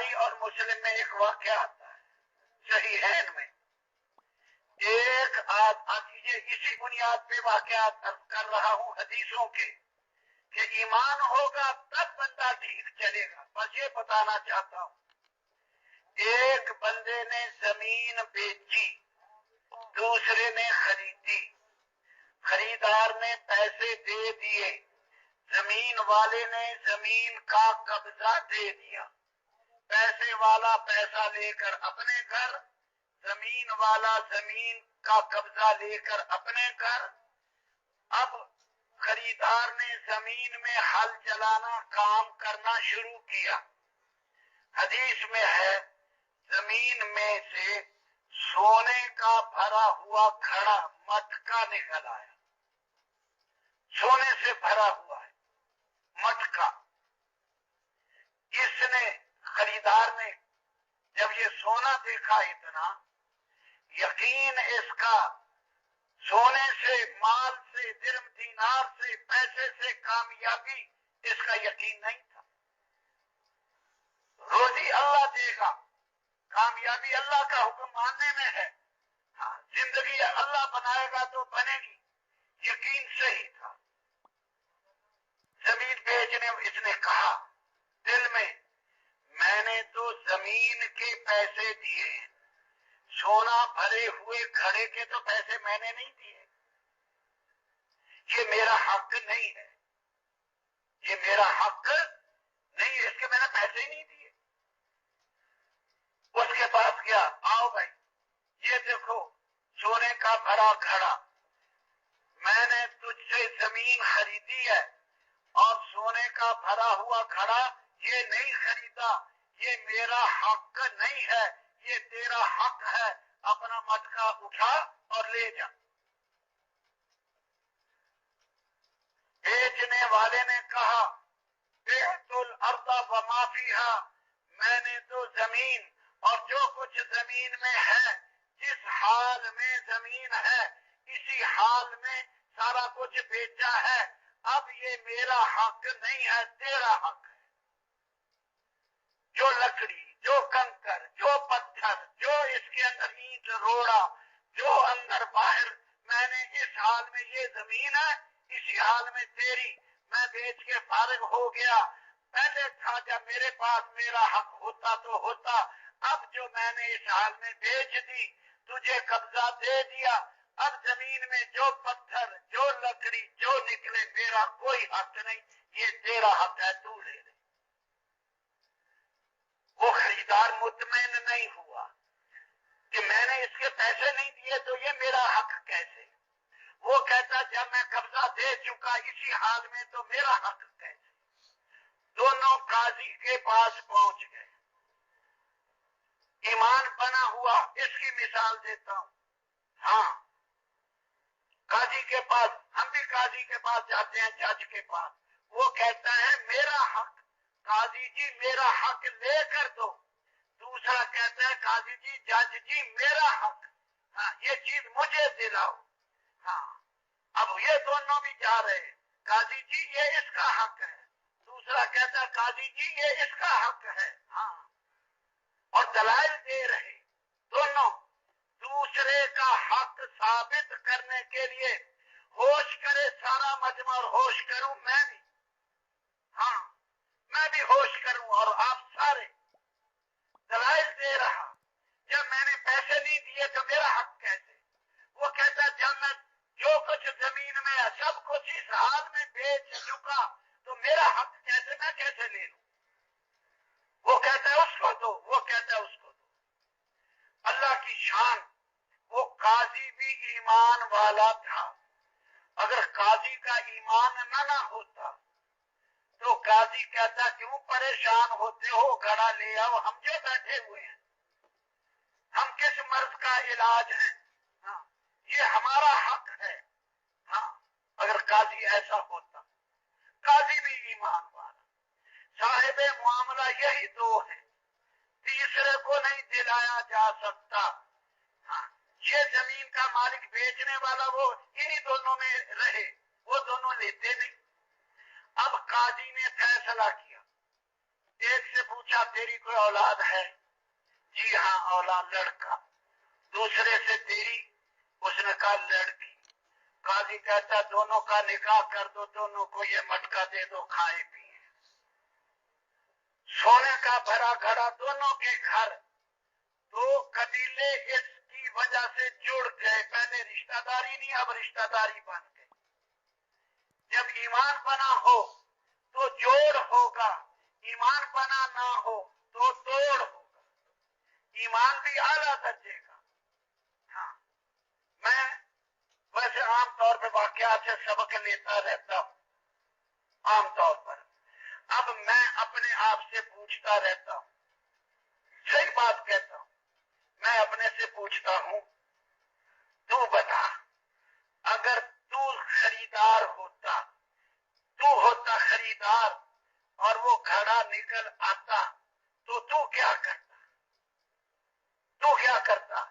بخاری اور مسلم میں ایک واقعہ آتا ہے صحیحین میں. ایک اسی بنیاد پہ واقعات کر رہا ہوں حدیثوں کے کہ ایمان ہوگا تب بندہ ٹھیک چلے گا. بس یہ بتانا چاہتا ہوں. ایک بندے نے زمین بیچی، دوسرے نے خریدی، خریدار نے پیسے دے دیے، زمین والے نے زمین کا قبضہ دے دیا. پیسے والا پیسہ لے کر اپنے گھر، زمین والا زمین کا قبضہ لے کر اپنے گھر. اب خریدار نے زمین میں ہل چلانا، کام کرنا شروع کیا. حدیث میں ہے زمین میں سے سونے کا بھرا ہوا کھڑا مٹکا نکل آیا. سونے سے بھرا ہوا ہے مٹکا. اس نے خریدار نے جب یہ سونا دیکھا اتنا، یقین اس کا سونے سے، مال سے، درم دینار سے، پیسے سے کامیابی اس کا یقین نہیں تھا. روزی اللہ دے گا، کامیابی اللہ کا حکم ماننے میں ہے. ہاں، زندگی اللہ بنائے گا تو بنے گی، یقین صحیح تھا. زمین بیچنے اس نے کہا دل میں، میں نے تو زمین کے پیسے دیے، سونا بھرے ہوئے کھڑے کے تو پیسے میں نے نہیں دیے. یہ میرا حق نہیں ہے، یہ میرا حق نہیں ہے، اس کے میں نے پیسے ہی نہیں دیے. اس کے پاس گیا، آؤ بھائی یہ دیکھو سونے کا بھرا کھڑا، میں نے تجھ سے زمین خریدی ہے اور سونے کا بھرا ہوا کھڑا یہ نہیں خریدا، یہ میرا حق نہیں ہے، یہ تیرا حق ہے. اپنا مٹکا اٹھا اور لے جا. بیچنے والے نے کہا بعت الارض وما فیہا، میں نے تو زمین اور جو کچھ زمین میں ہے، جس حال میں زمین ہے اسی حال میں سارا کچھ بیچا ہے. اب یہ میرا حق نہیں ہے، تیرا حق ہے. جو لکڑی، جو کنکر، جو پتھر، جو اس کے اندر اینٹ روڑا، جو اندر باہر، میں نے اس حال میں یہ زمین ہے، اسی حال میں تیری. میں بیچ کے فارغ ہو گیا. پہلے تھا جب میرے پاس میرا حق ہوتا تو ہوتا. اب جو میں نے اس حال میں بیچ دی، تجھے قبضہ دے دیا. اب زمین میں جو پتھر، جو لکڑی، جو نکلے، میرا کوئی حق نہیں، یہ تیرا حق ہے، تو لے لے. وہ خریدار مطمئن نہیں ہوا کہ میں نے اس کے پیسے نہیں دیے تو یہ میرا حق کیسے. وہ کہتا جب میں قبضہ دے چکا اسی حال میں تو میرا حق کیسے. دونوں قاضی کے پاس پہنچ گئے. ایمان بنا ہوا، اس کی مثال دیتا ہوں. ہاں، قاضی کے پاس، ہم بھی قاضی کے پاس جاتے ہیں، جج کے پاس. وہ کہتا ہے میرا حق، قاضی جی میرا حق لے کر دو. دوسرا کہتا ہے قاضی جی، جج جی میرا حق، ہاں یہ چیز مجھے دلاؤ. ہاں، اب یہ دونوں بھی جا رہے ہیں. قاضی جی یہ اس کا حق ہے. دوسرا کہتا ہے قاضی جی یہ اس کا حق ہے. ہاں، اور دلائل دے رہے دونوں. دوسرے کا حق ثابت کرنے کے لیے ہوش کرے سارا مجمع اور ہوش کروں میں بھی. ہاں، میں بھی ہوش کروں اور آپ سارے. دلائل دے رہا. جب میں نے پیسے نہیں دیے تو میرا حق کیسے. وہ کہتا جب میں جو کچھ زمین میں ہے سب کچھ اس حال میں بیچ چکا تو میرا حق کیسے، میں کیسے لے لوں. وہ کہتا ہے اس کو دو، وہ کہتا ہے اس کو دو. اللہ کی شان، وہ قاضی بھی ایمان والا تھا. اگر قاضی کا ایمان نہ ہوتا تو قاضی کہتا کیوں پریشان ہوتے ہو، گھڑا لے آؤ، ہم جو بیٹھے ہوئے ہیں، ہم کس مرض کا علاج ہے، ہاں یہ ہمارا حق ہے. ہاں، اگر قاضی ایسا ہوتا. قاضی بھی ایمان والا. صاحب معاملہ یہی دو ہیں، تیسرے کو نہیں دلایا جا سکتا. ہاں، یہ زمین کا مالک بیچنے والا وہ انہی دونوں میں رہے، وہ دونوں لیتے نہیں. اب قاضی نے فیصلہ کیا ایک سے پوچھا تیری کوئی اولاد ہے؟ جی ہاں اولاد لڑکا. دوسرے سے تیری؟ اس نے کہا لڑکی. قاضی کہتا دونوں کا نکاح کر دو, دونوں کو یہ مٹکا دے دو, کھائے پیے. سونے کا بھرا گھڑا دونوں کے گھر. دو قبیلے اس کی وجہ سے جڑ گئے. پہلے رشتہ داری نہیں, اب رشتہ داری بن گئی. جب ایمان بنا ہو تو جوڑ ہوگا, ایمان بنا نہ ہو تو توڑ ہوگا. ایمان بھی اعلیٰ درجے کا. ہاں میں ویسے عام طور پہ واقعات سے سبق لیتا رہتا ہوں عام طور پر. اب میں اپنے آپ سے پوچھتا رہتا ہوں, صحیح بات کہتا ہوں, میں اپنے سے پوچھتا ہوں تو بتا اگر تو خریدار ہوتا, تو ہوتا خریدار اور وہ گھڑا نکل آتا تو کیا کرتا؟ تو کیا کرتا؟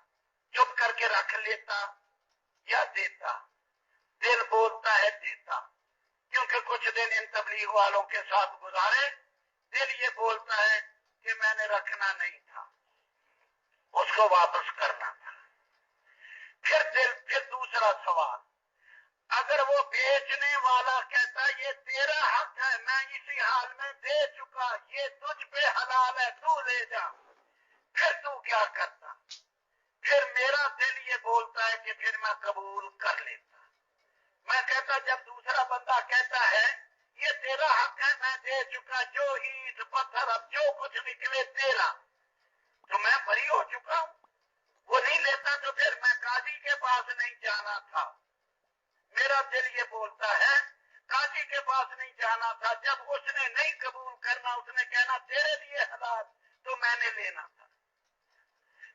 چپ کر کے رکھ لیتا یا دیتا؟ دل بولتا ہے دیتا, کیونکہ کچھ دن ان تبلیغ والوں کے ساتھ گزارے. دل یہ بولتا ہے کہ میں نے رکھنا نہیں تھا, اس کو واپس کرنا تھا. پھر دوسرا سوال, اگر وہ بیچنے والا کہتا یہ تیرا حق ہے, میں اسی حال میں دے چکا, یہ تجھ پہ حلال ہے, تو لے جا, پھر تو کیا کرتا؟ پھر میرا دل یہ بولتا ہے کہ پھر میں قبول کر لیتا. میں کہتا جب دوسرا بندہ کہتا ہے یہ تیرا حق ہے, میں دے چکا, جو اینٹ پتھر اب جو کچھ نکلے تیرا, تو میں بری ہو چکا ہوں. وہ نہیں لیتا تو پھر میں قاضی کے پاس نہیں جانا تھا. میرا دل یہ بولتا ہے قاضی کے پاس نہیں جانا تھا. جب اس نے نہیں قبول کرنا, اس نے کہنا تیرے لیے حلال, تو میں نے لینا تھا.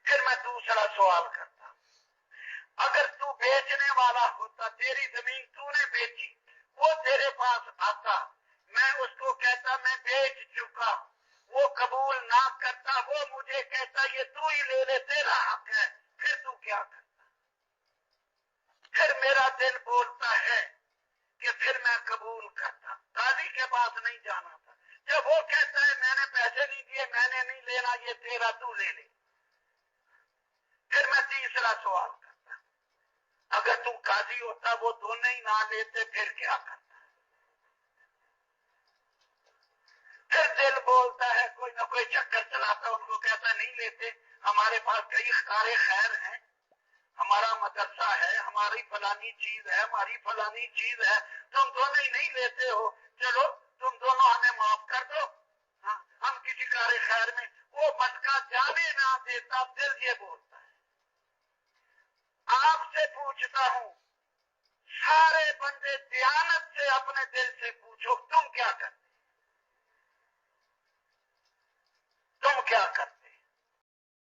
پھر میں دوسرا سوال کرتا, اگر تو بیچنے والا ہوتا, تیری زمین تو نے بیچی, وہ تیرے پاس آتا, میں اس کو کہتا میں بیچ چکا, وہ قبول نہ کرتا, وہ مجھے کہتا یہ تو ہی لے لے, تیرا حق ہے, پھر تو کیا کرتا؟ پھر میرا دل بولتا ہے کہ پھر میں قبول کرتا, قاضی کے پاس نہیں جانا تھا. جب وہ کہتا ہے میں نے پیسے نہیں دیے, میں نے نہیں لینا, یہ تیرا, تو لے لے, پھر میں تیسرا سوال کرتا, اگر تو قاضی ہوتا وہ دونوں ہی نہ لیتے, پھر کیا کرتا؟ پھر دل بولتا ہے کوئی نہ کوئی چکر چلاتا, ان کو کہتا نہیں لیتے, ہمارے پاس کئی اختیار خیر ہیں, ہمارا مدرسہ ہے, ہماری فلانی چیز ہے, ہماری فلانی چیز ہے, تم دونوں ہی نہیں لیتے ہو, چلو تم دونوں ہمیں معاف کر دو, ہاں ہم کسی کار خیر میں. وہ مٹکا جانے نہ دیتا. دل یہ بولتا ہے. آپ سے پوچھتا ہوں, سارے بندے دیانت سے اپنے دل سے پوچھو